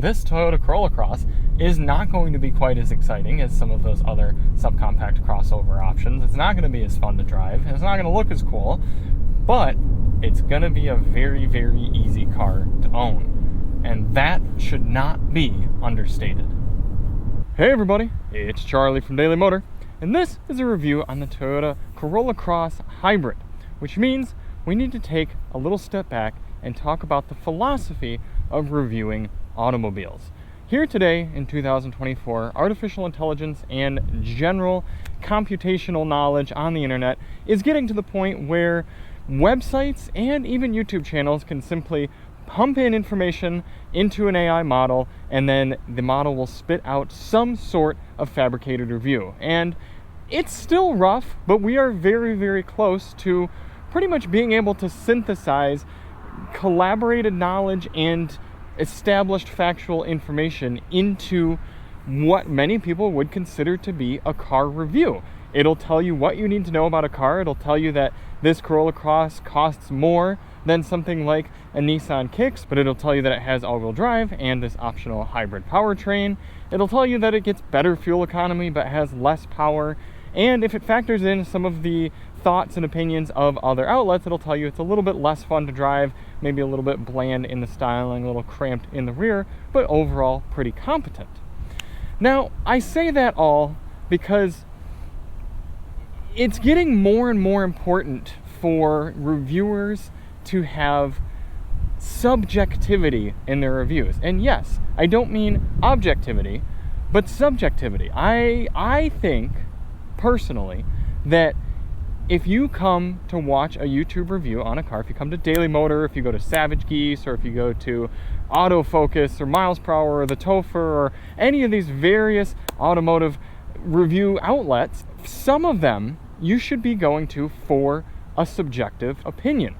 This Toyota Corolla Cross is not going to be quite as exciting as some of those other subcompact crossover options. It's not going to be as fun to drive, and it's not going to look as cool, but it's going to be a very, very easy car to own. And that should not be understated. Hey everybody, it's Charlie from Daily Motor, and this is a review on the Toyota Corolla Cross Hybrid, which means we need to take a little step back and talk about the philosophy of reviewing automobiles. Here today in 2024, artificial intelligence and general computational knowledge on the internet is getting to the point where websites and even YouTube channels can simply pump in information into an AI model, and then the model will spit out some sort of fabricated review. And it's still rough, but we are very, very close to pretty much being able to synthesize collaborated knowledge and established factual information into what many people would consider to be a car review. It'll tell you what you need to know about a car. It'll tell you that this Corolla Cross costs more than something like a Nissan Kicks, but it'll tell you that it has all-wheel drive and this optional hybrid powertrain. It'll tell you that it gets better fuel economy but has less power. And if it factors in some of the thoughts and opinions of other outlets, it'll tell you it's a little bit less fun to drive, maybe a little bit bland in the styling, a little cramped in the rear, but overall pretty competent. Now, I say that all because it's getting more and more important for reviewers to have subjectivity in their reviews. And yes, I don't mean objectivity, but subjectivity. I think personally that if you come to watch a YouTube review on a car, if you come to Daily Motor, if you go to Savage Geese, or if you go to Autofocus or Miles Per Hour or the Topher or any of these various automotive review outlets, some of them you should be going to for a subjective opinion.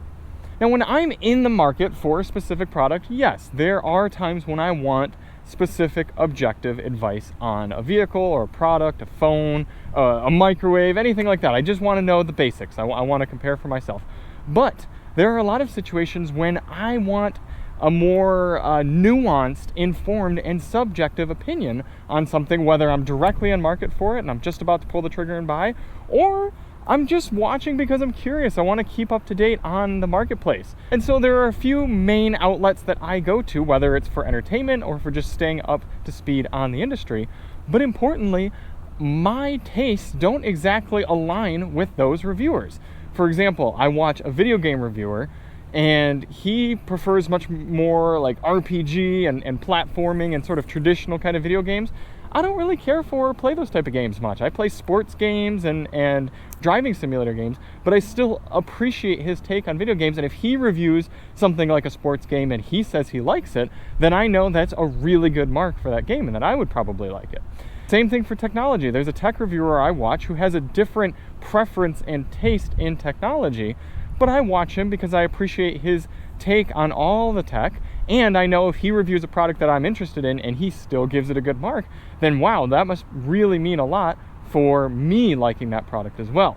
Now, when I'm in the market for a specific product, yes, there are times when I want specific objective advice on a vehicle or a product, a phone, a microwave, anything like that. I just want to know the basics. I want to compare for myself. But there are a lot of situations when I want a more nuanced, informed, and subjective opinion on something, whether I'm directly on market for it and I'm just about to pull the trigger and buy, or I'm just watching because I'm curious. I want to keep up to date on the marketplace. And so there are a few main outlets that I go to, whether it's for entertainment or for just staying up to speed on the industry. But importantly, my tastes don't exactly align with those reviewers. For example, I watch a video game reviewer and he prefers much more like RPG and platforming and sort of traditional kind of video games. I don't really care for or play those type of games much. I play sports games and driving simulator games, but I still appreciate his take on video games. And if he reviews something like a sports game and he says he likes it, then I know that's a really good mark for that game and that I would probably like it. Same thing for technology. There's a tech reviewer I watch who has a different preference and taste in technology, but I watch him because I appreciate his take on all the tech, and I know if he reviews a product that I'm interested in and he still gives it a good mark, then wow, that must really mean a lot for me liking that product as well.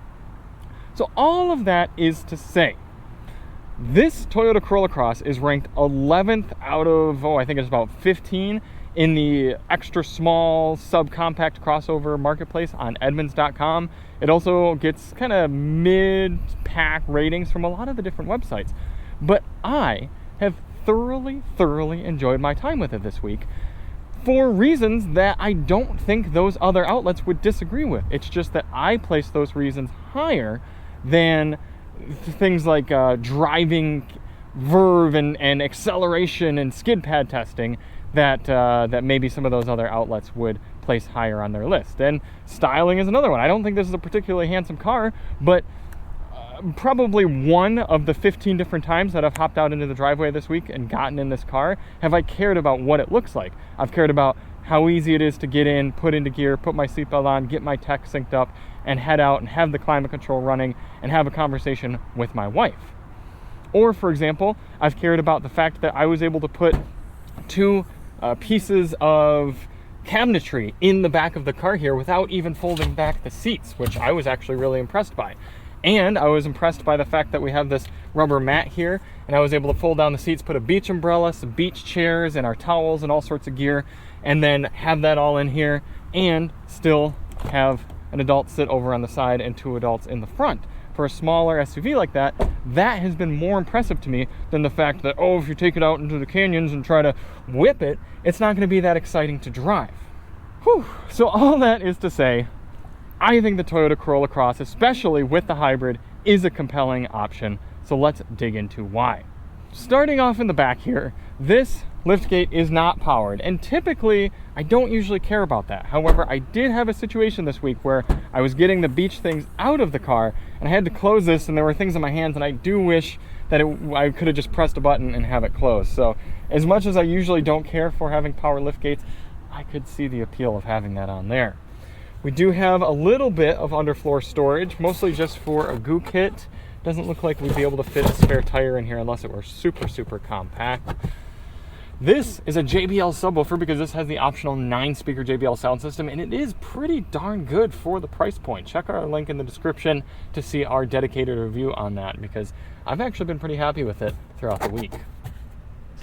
So all of that is to say, this Toyota Corolla Cross is ranked 11th out of, I think it's about 15 in the extra small subcompact crossover marketplace on Edmunds.com. It also gets kind of mid-pack ratings from a lot of the different websites. But I have thoroughly enjoyed my time with it this week for reasons that I don't think those other outlets would disagree with. It's just that I place those reasons higher than things like driving verve and acceleration and skid pad testing that maybe some of those other outlets would place higher on their list. And styling is another one. I don't think this is a particularly handsome car, but probably one of the 15 different times that I've hopped out into the driveway this week and gotten in this car have I cared about what it looks like. I've cared about how easy it is to get in, put into gear, put my seatbelt on, get my tech synced up, and head out and have the climate control running and have a conversation with my wife. Or, for example, I've cared about the fact that I was able to put two pieces of cabinetry in the back of the car here without even folding back the seats, which I was actually really impressed by. And I was impressed by the fact that we have this rubber mat here, and I was able to fold down the seats, put a beach umbrella, some beach chairs, and our towels and all sorts of gear, and then have that all in here and still have an adult sit over on the side and 2 adults in the front. For a smaller SUV like that, that has been more impressive to me than the fact that, oh, if you take it out into the canyons and try to whip it, it's not going to be that exciting to drive. Whew. So all that is to say, I think the Toyota Corolla Cross, especially with the hybrid, is a compelling option. So let's dig into why. Starting off in the back here, this liftgate is not powered, and typically I don't usually care about that. However, I did have a situation this week where I was getting the beach things out of the car and I had to close this, and there were things in my hands, and I do wish that I could have just pressed a button and have it closed. So as much as I usually don't care for having power liftgates, I could see the appeal of having that on there. We do have a little bit of underfloor storage, mostly just for a goo kit. Doesn't look like we'd be able to fit a spare tire in here unless it were super, super compact. This is a JBL subwoofer because this has the optional 9-speaker JBL sound system, and it is pretty darn good for the price point. Check our link in the description to see our dedicated review on that, because I've actually been pretty happy with it throughout the week.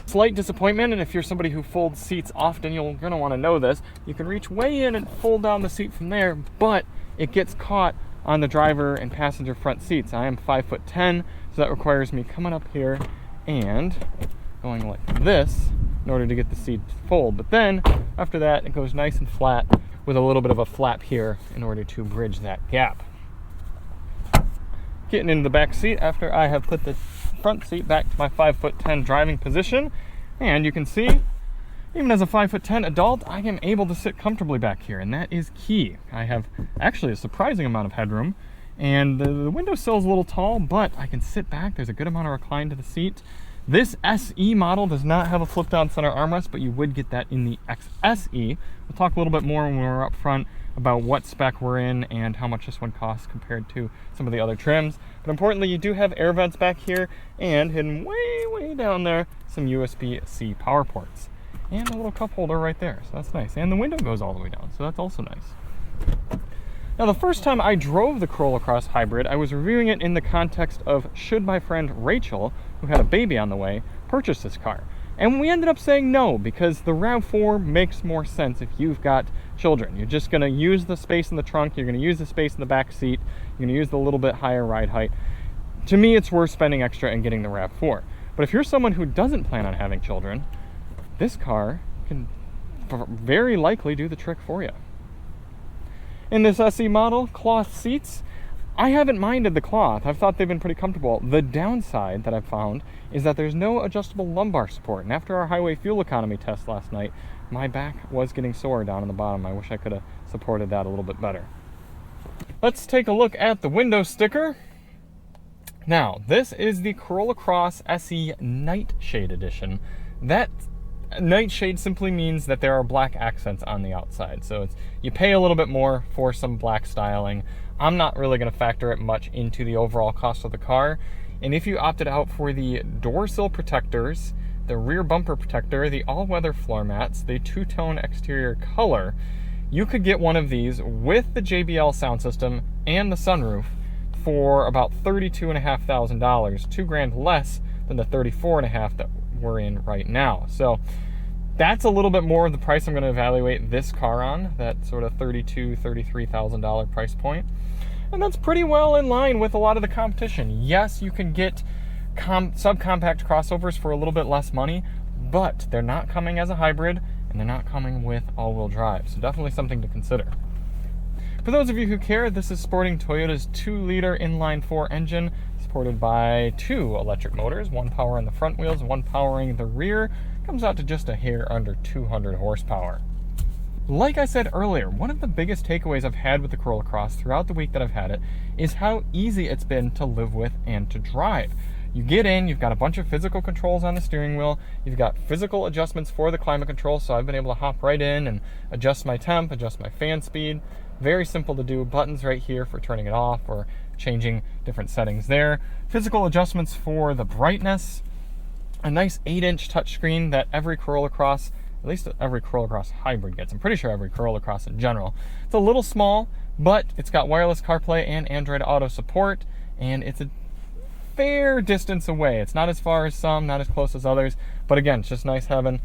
Slight disappointment, and if you're somebody who folds seats often, you're going to want to know this. You can reach way in and fold down the seat from there, but it gets caught on the driver and passenger front seats. I am 5'10", so that requires me coming up here and going like this in order to get the seat to fold. But then after that, it goes nice and flat with a little bit of a flap here in order to bridge that gap. Getting into the back seat after I have put the front seat back to my 5'10" driving position, and you can see, even as a 5'10" adult, I am able to sit comfortably back here, and that is key. I have actually a surprising amount of headroom, and the windowsill is a little tall, but I can sit back. There's a good amount of recline to the seat. This SE model does not have a flip-down center armrest, but you would get that in the XSE. We'll talk a little bit more when we're up front about what spec we're in and how much this one costs compared to some of the other trims. But importantly, you do have air vents back here, and hidden way, way down there, some USB-C power ports. And a little cup holder right there, so that's nice. And the window goes all the way down, so that's also nice. Now, the first time I drove the Corolla Cross Hybrid, I was reviewing it in the context of should my friend Rachel, who had a baby on the way, purchase this car. And we ended up saying no, because the RAV4 makes more sense if you've got children. You're just going to use the space in the trunk, you're going to use the space in the back seat, you're going to use the little bit higher ride height. To me, it's worth spending extra and getting the RAV4. But if you're someone who doesn't plan on having children, this car can very likely do the trick for you. In this SE model, cloth seats, I haven't minded the cloth. I've thought they've been pretty comfortable. The downside that I've found is that there's no adjustable lumbar support. And after our highway fuel economy test last night, my back was getting sore down on the bottom. I wish I could have supported that a little bit better. Let's take a look at the window sticker. Now, this is the Corolla Cross SE Nightshade Edition. That Nightshade simply means that there are black accents on the outside. So you pay a little bit more for some black styling. I'm not really going to factor it much into the overall cost of the car. And if you opted out for the door sill protectors, the rear bumper protector, the all-weather floor mats, the two-tone exterior color, you could get one of these with the JBL sound system and the sunroof for about $32,500, $2,000 less than the $34,500 that we're in right now. So that's a little bit more of the price I'm going to evaluate this car on, that sort of $32,000, $33,000 price point. And that's pretty well in line with a lot of the competition. Yes, you can get subcompact crossovers for a little bit less money, but they're not coming as a hybrid, and they're not coming with all-wheel drive. So definitely something to consider. For those of you who care, this is sporting Toyota's 2-liter inline-4 engine, supported by 2 electric motors, one powering the front wheels, one powering the rear. Comes out to just a hair under 200 horsepower. Like I said earlier, one of the biggest takeaways I've had with the Corolla Cross throughout the week that I've had it is how easy it's been to live with and to drive. You get in, you've got a bunch of physical controls on the steering wheel, you've got physical adjustments for the climate control, so I've been able to hop right in and adjust my temp, adjust my fan speed. Very simple to do. Buttons right here for turning it off or changing different settings there. Physical adjustments for the brightness. A nice 8-inch touchscreen that every Corolla Cross, at least every Corolla Cross Hybrid gets. I'm pretty sure every Corolla Cross in general. It's a little small, but it's got wireless CarPlay and Android Auto support, and it's a fair distance away. It's not as far as some, not as close as others, but again, it's just nice having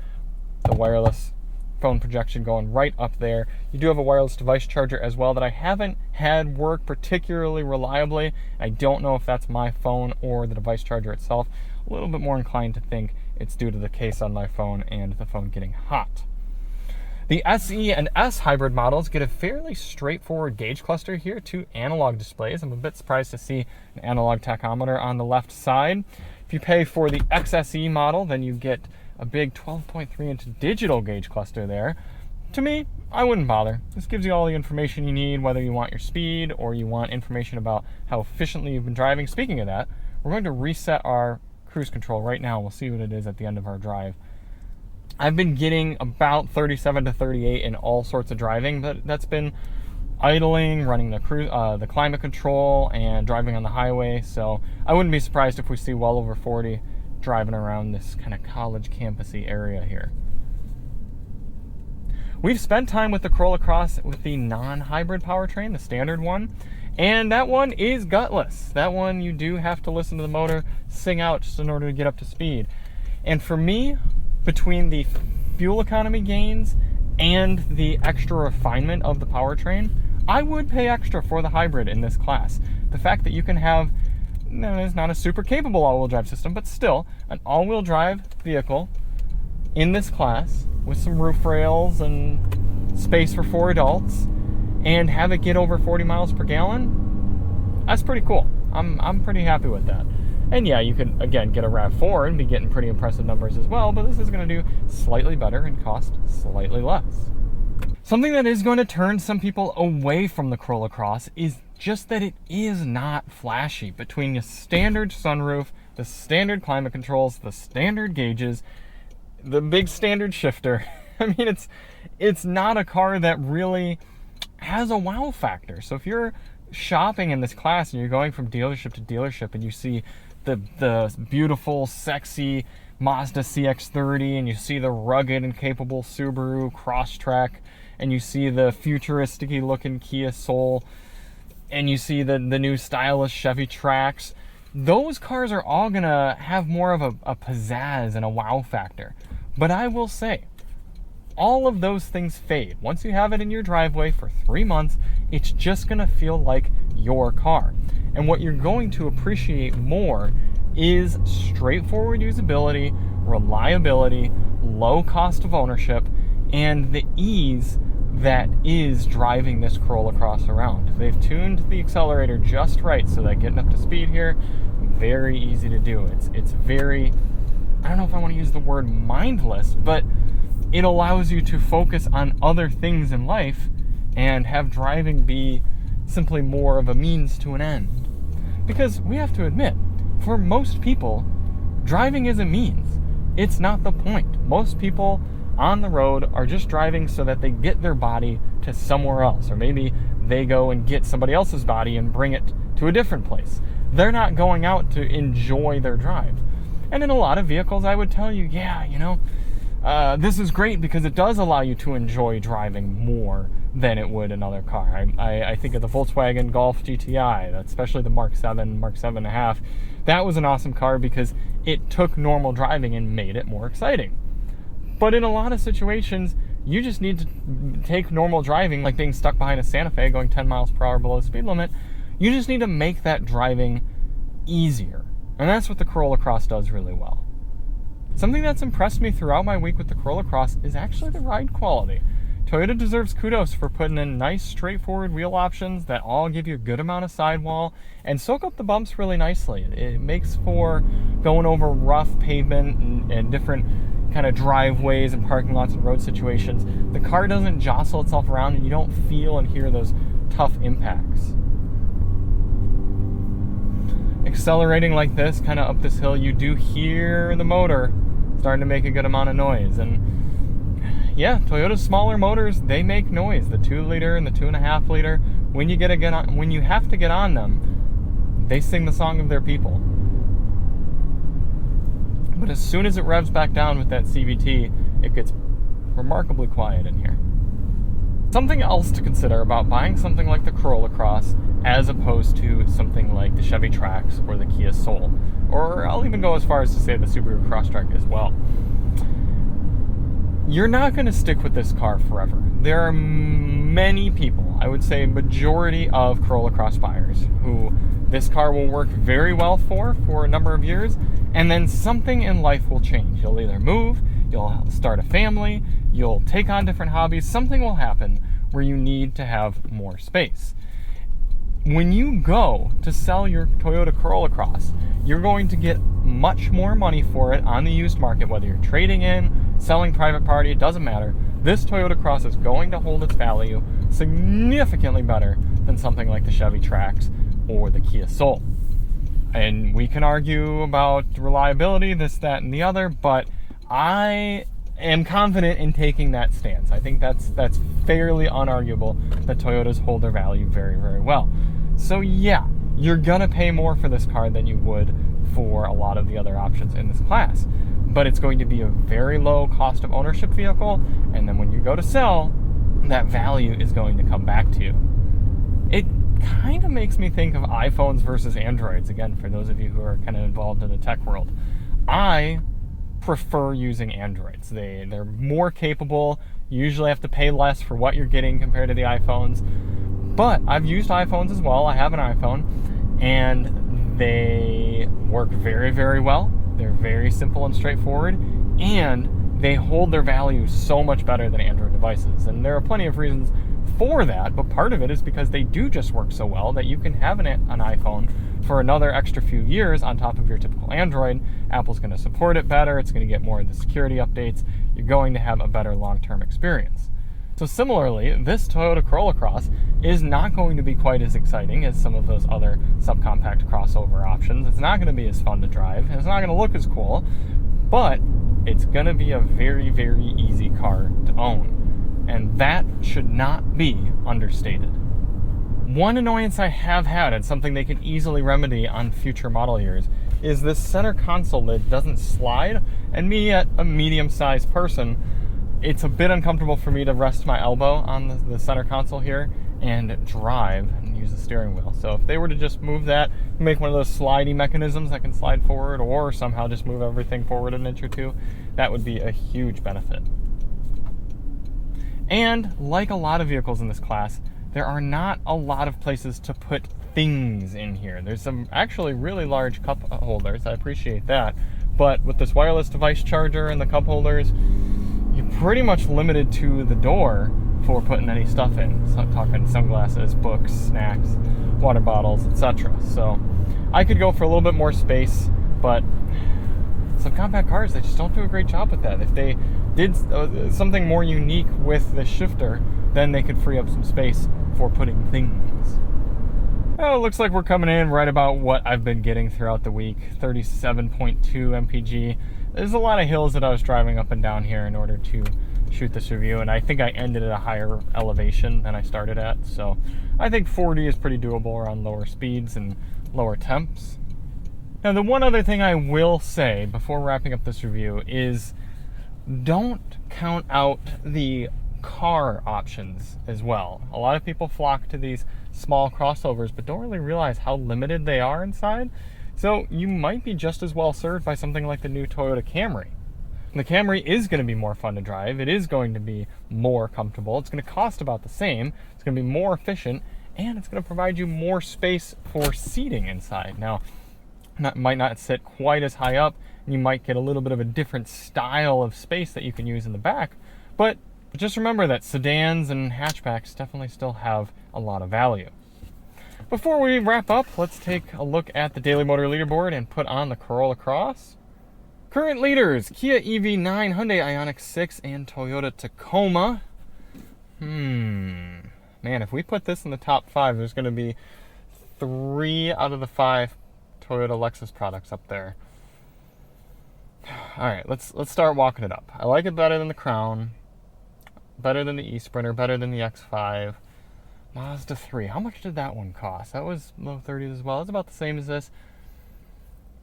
the wireless phone projection going right up there. You do have a wireless device charger as well that I haven't had work particularly reliably. I don't know if that's my phone or the device charger itself. A little bit more inclined to think it's due to the case on my phone and the phone getting hot. The SE and S hybrid models get a fairly straightforward gauge cluster here, 2 analog displays. I'm a bit surprised to see an analog tachometer on the left side. If you pay for the XSE model, then you get a big 12.3-inch digital gauge cluster there. To me, I wouldn't bother. This gives you all the information you need, whether you want your speed or you want information about how efficiently you've been driving. Speaking of that, we're going to reset our cruise control right now. We'll see what it is at the end of our drive. I've been getting about 37 to 38 in all sorts of driving, but that's been idling, running the climate control, and driving on the highway. So I wouldn't be surprised if we see well over 40 driving around this kind of college campusy area here. We've spent time with the Corolla Cross with the non-hybrid powertrain, the standard one, and that one is gutless. That one you do have to listen to the motor sing out just in order to get up to speed. And for me, between the fuel economy gains and the extra refinement of the powertrain, I would pay extra for the hybrid in this class. The fact that you can have, it's not a super capable all-wheel drive system, but still an all-wheel drive vehicle in this class with some roof rails and space for 4 adults and have it get over 40 miles per gallon, that's pretty cool. I'm pretty happy with that. And yeah, you could, again, get a RAV4 and be getting pretty impressive numbers as well, but this is going to do slightly better and cost slightly less. Something that is going to turn some people away from the Corolla Cross is just that it is not flashy. Between the standard sunroof, the standard climate controls, the standard gauges, the big standard shifter, I mean, it's not a car that really has a wow factor. So if you're shopping in this class and you're going from dealership to dealership and you see the beautiful, sexy Mazda CX-30 and you see the rugged and capable Subaru Crosstrek and you see the futuristic looking Kia Soul and you see the new stylish Chevy Trax, those cars are all gonna have more of a pizzazz and a wow factor. But I will say, all of those things fade. Once you have it in your driveway for 3 months, it's just gonna feel like your car. And what you're going to appreciate more is straightforward usability, reliability, low cost of ownership, and the ease that is driving this Corolla Cross around. They've tuned the accelerator just right so that getting up to speed here, very easy to do. It's very, I don't know if I want to use the word mindless, but it allows you to focus on other things in life and have driving be simply more of a means to an end. Because we have to admit, for most people, driving is a means. It's not the point. Most people on the road are just driving so that they get their body to somewhere else, or maybe they go and get somebody else's body and bring it to a different place. They're not going out to enjoy their drive. And in a lot of vehicles, I would tell you, this is great because it does allow you to enjoy driving more than it would another car. I think of the Volkswagen Golf GTI, especially the Mark 7, Mark 7.5. That was an awesome car because it took normal driving and made it more exciting. But in a lot of situations, you just need to take normal driving, like being stuck behind a Santa Fe going 10 miles per hour below the speed limit. You just need to make that driving easier. And that's what the Corolla Cross does really well. Something that's impressed me throughout my week with the Corolla Cross is actually the ride quality. Toyota deserves kudos for putting in nice, straightforward wheel options that all give you a good amount of sidewall and soak up the bumps really nicely. It makes for going over rough pavement and different kind of driveways and parking lots and road situations. The car doesn't jostle itself around and you don't feel and hear those tough impacts. Accelerating like this, kind of up this hill, you do hear the motor starting to make a good amount of noise. And yeah, Toyota's smaller motors, they make noise. The 2-liter and the 2.5-liter, when you have to get on them, they sing the song of their people. But as soon as it revs back down with that CVT, it gets remarkably quiet in here. Something else to consider about buying something like the Corolla Cross as opposed to something like the Chevy Trax or the Kia Soul, or I'll even go as far as to say the Subaru Crosstrek as well. You're not going to stick with this car forever. There are many people, I would say majority of Corolla Cross buyers, who this car will work very well for a number of years, and then something in life will change. You'll either move, you'll start a family, you'll take on different hobbies, something will happen where you need to have more space. When you go to sell your Toyota Corolla Cross, you're going to get much more money for it on the used market, whether you're trading in, selling private party, it doesn't matter. This Toyota Cross is going to hold its value significantly better than something like the Chevy Trax or the Kia Soul. And we can argue about reliability, this, that, and the other, but I am confident in taking that stance. I think that's fairly unarguable that Toyotas hold their value very, very well. So yeah, you're gonna pay more for this car than you would for a lot of the other options in this class. But it's going to be a very low cost of ownership vehicle, and then when you go to sell, that value is going to come back to you. It kind of makes me think of iPhones versus Androids, again, for those of you who are kind of involved in the tech world. I prefer using Androids. They're more capable. You usually have to pay less for what you're getting compared to the iPhones. But I've used iPhones as well. I have an iPhone, and they work very, very well. They're very simple and straightforward, and they hold their value so much better than Android devices. And there are plenty of reasons for that, but part of it is because they do just work so well that you can have an iPhone for another extra few years on top of your typical Android. Apple's going to support it better. It's going to get more of the security updates. You're going to have a better long-term experience. So similarly, this Toyota Corolla Cross is not going to be quite as exciting as some of those other subcompact crossover options. It's not going to be as fun to drive. It's not going to look as cool, but it's going to be a very, very easy car to own. And that should not be understated. One annoyance I have had, and something they can easily remedy on future model years, is this center console lid doesn't slide, and me, at a medium-sized person, it's a bit uncomfortable for me to rest my elbow on the center console here and drive and use the steering wheel. So if they were to just move that, make one of those slidey mechanisms that can slide forward, or somehow just move everything forward an inch or two, that would be a huge benefit. And like a lot of vehicles in this class, there are not a lot of places to put things in here. There's some actually really large cup holders. I appreciate that. But with this wireless device charger and the cup holders, you're pretty much limited to the door for putting any stuff in. So I'm talking sunglasses, books, snacks, water bottles, etc. So I could go for a little bit more space, but some compact cars, they just don't do a great job with that. If they did something more unique with the shifter, then they could free up some space for putting things. Well, it looks like we're coming in right about what I've been getting throughout the week, 37.2 mpg. There's a lot of hills that I was driving up and down here in order to shoot this review, and I think I ended at a higher elevation than I started at, so I think 40 is pretty doable around lower speeds and lower temps. Now, the one other thing I will say before wrapping up this review is don't count out the car options as well. A lot of people flock to these small crossovers but don't really realize how limited they are inside. So you might be just as well served by something like the new Toyota Camry. The Camry is going to be more fun to drive. It is going to be more comfortable. It's going to cost about the same. It's going to be more efficient, and it's going to provide you more space for seating inside. Now, might not sit quite as high up, and you might get a little bit of a different style of space that you can use in the back, but just remember that sedans and hatchbacks definitely still have a lot of value. Before we wrap up, let's take a look at the Daily Motor leaderboard and put on the Corolla Cross. Current leaders: Kia EV9, Hyundai Ioniq 6, and Toyota Tacoma. Man, if we put this in the top 5, there's going to be 3 out of the 5 Toyota Lexus products up there. All right, let's start walking it up. I like it better than the Crown, better than the e-Sprinter, better than the X5. Mazda 3, how much did that one cost? That was low 30s as well. It's about the same as this.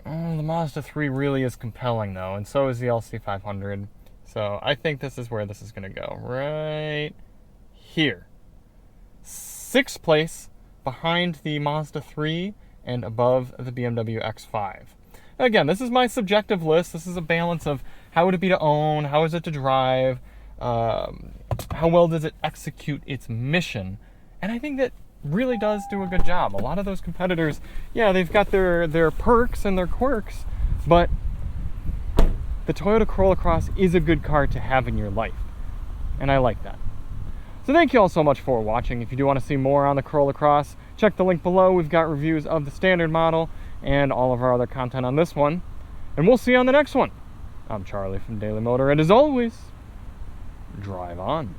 Oh, the Mazda 3 really is compelling though, and so is the LC500. So I think this is where this is going to go, right here. 6th place behind the Mazda 3 and above the BMW X5. Again, this is my subjective list. This is a balance of how would it be to own, how is it to drive, how well does it execute its mission. And I think that really does do a good job. A lot of those competitors, yeah, they've got their perks and their quirks, but the Toyota Corolla Cross is a good car to have in your life. And I like that. So thank you all so much for watching. If you do want to see more on the Corolla Cross, check the link below. We've got reviews of the standard model and all of our other content on this one. And we'll see you on the next one. I'm Charlie from Daily Motor, and as always, drive on.